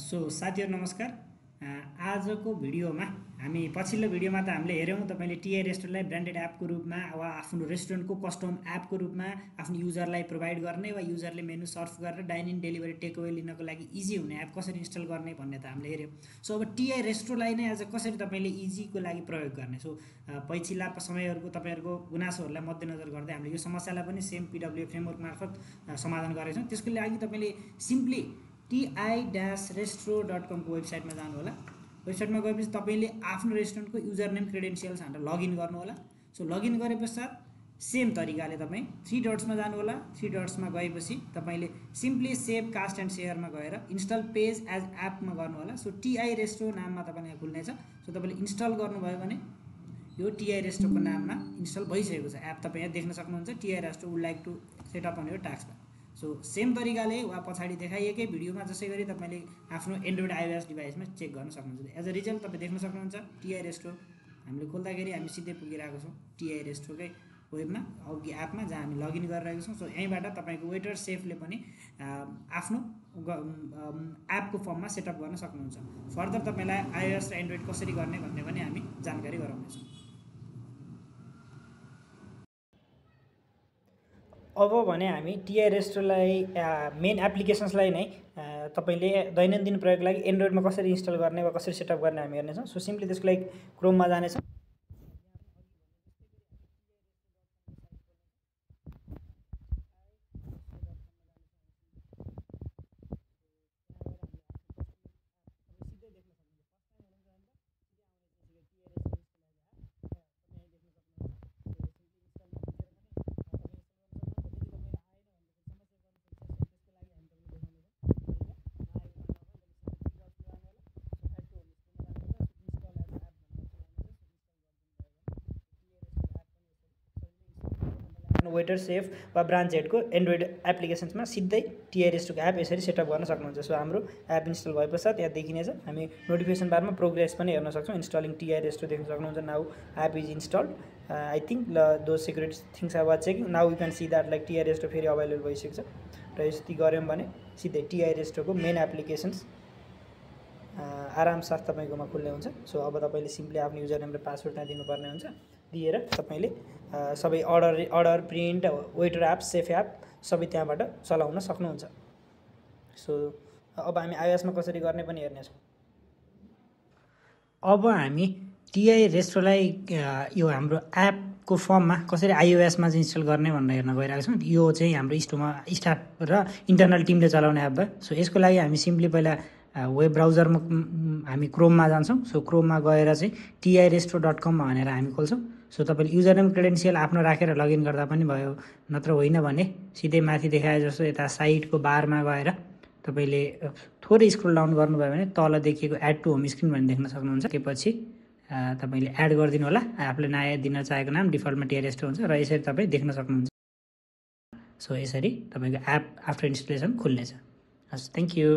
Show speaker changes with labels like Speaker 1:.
Speaker 1: So साथीहरु नमस्कार। आजको भिडियोमा हामी पछिल्लो भिडियोमा त हामीले हेर्यौं तपाईले टीआई रेस्टुरेन्टलाई ब्रान्डेड एपको रूपमा वा आफ्नो रेस्टुरेन्टको कस्टम एपको रूपमा आफ्नो युजरलाई प्रोभाइड गर्ने वा युजरले मेनु सर्फ गरेर dine in delivery take away लिनको लागि इजी हुने एप कसरी इन्स्टल गर्ने भन्ने त हामीले हेर्यौं। सो अब टीआई रेस्टुरेन्टलाई नै आज कसरी तपाईले इजीको लागि प्रयोग गर्ने। सो पछिल्ला समयहरुको तपाईहरुको गुनासोहरुलाई मध्यनजर गर्दै हामीले यो समस्यालाई पनि सेम पीडब्ल्यूए फ्रेमवर्क मार्फत समाधान गरेका छौं। त्यसको लागि तपाईले सिम्पली ti-restro.com को वेबसाइटमा जानु होला। वेबसाइटमा गएपछि तपाईले आफ्नो रेस्टुरेन्टको युजर नेम क्रेडेन्शियल्स हालेर लगइन गर्नु होला। सो लगइन गरेपश्चात सेम तरिकाले तपाई 3 डट्समा जानु होला। 3 डट्समा गएपछि तपाईले सिम्पली सेभ कास्ट एन्ड शेयरमा गएर इन्स्टल पेज एज एपमा गर्नु होला। सो टीआई रेस्ट्रो नाममा तपाईले खुल्नेछ। सो तपाईले इन्स्टल गर्नुभयो भने यो टीआई रेस्ट्रोको नाममा इन्स्टल भइसकेको छ एप। तपाई यहाँ देख्न सक्नुहुन्छ TI restro would like to set up on your task bar. So same तरिकाले वा पछाडी देखाइएकै भिडियोमा जसै गरी तपाईले आफ्नो एन्ड्रोइड आइओएस डिभाइसमा चेक गर्न सक्नुहुन्छ। एज अ रिजल्ट तपाई देख्न सक्नुहुन्छ टीआई रेस्ट्रो हामीले खोल्दाखेरि हामी सिधै पुगिरहेको छौं टीआई रेस्ट्रोकै वेबमा अघि एपमा जहाँ हामी लगइन गरिरहेको छौं। सो यहीँबाट तपाईको वेटर सेफले पनि आफ्नो एपको फर्ममा सेटअप गर्न सक्नुहुन्छ। फर्दर तपाईलाई आइओएस र एन्ड्रोइड कसरी गर्ने भन्ने पनि हामी जानकारी गराउनेछौं। अब भने हामी टीआई रेस्टोलाई मेन एप्लिकेसन्सलाई नै तपाईले दैनन्दिन प्रयोगको लागि एन्ड्रोइडमा कसरी इन्स्टल गर्ने वा कसरी सेटअप गर्ने हामी हेर्नेछौं। सो सिम्पली त्यसको लागि क्रोममा जानेछौं। वेटर सेफ वा ब्रान्च हेडको एन्ड्रोइड एप्लिकेसन्समा सिधै टीआई रेस्टोको एप यसरी सेटअप गर्न सक्नुहुन्छ। सो हाम्रो एप इन्स्टल भएपश्चात यहाँ देखिनेछ। हामी नोटिफिकेसन बारमा प्रोग्रेस पनि हेर्न सक्छौं। इन्स्टलिङ टीआई रेस्टो देख्न सक्नुहुन्छ। Now app is installed. I think those secret things are was checking. Now you can see that like TI resto फेरि अवेलेबल भइसकेको छ र यति गर्यौं भने सिधै टीआई रेस्टोको मेन एप्लिकेसन्स आरामसाथ तपाईकोमा खुल्ने हुन्छ। सो अब तपाईले सिम्पली आफ्नो युजर नेम र पासवर्ड त्यहाँ दिनुपर्ने हुन्छ। दिएर तपाईले सबै order print waiter app safe app सबै त्यहाँबाट चलाउन सक्नुहुन्छ। सो अब हामी आइओएसमा कसरी गर्ने पनि हेर्नेछौं। अब हामी टीआई रेस्टोलाई यो हाम्रो एपको फर्ममा कसरी आइओएसमा चाहिँ इन्स्टल गर्ने भनेर हेर्न गइरहेको छौं। यो चाहिँ हाम्रो स्टाफ र इन्टरनल टिमले चलाउने एप हो। सो यसको लागि हामी सिम्पली पहिला वेब ब्राउजरमा हामी क्रोममा जान्छौं। सो क्रोममा गएर चाहिँ ti-restro.com भनेर हामी खोल्छौं। सो तपाईले युजर नेम क्रेडेन्शियल आफ्नो राखेर लगइन गर्दा पनि भयो, नत्र होइन भने सिधै माथि देखाए जस्तो यता साइटको बारमा गएर तपाईले थोरै स्क्रोल डाउन गर्नुभयो भने तल देखिएको एड टु होम स्क्रिन भन्ने देख्न सक्नुहुन्छ। त्यसपछि तपाईले एड गरिदिनु होला। आफूले नयाँ दिन चाहेको नाम डिफल्टमा टीआई रेस्टो हुन्छ र यसरी तपाई देख्न सक्नुहुन्छ। सो यसरी तपाईको एप आफ्टर इन्स्टलेसन खुल्नेछ। हस्, थ्यांक यू।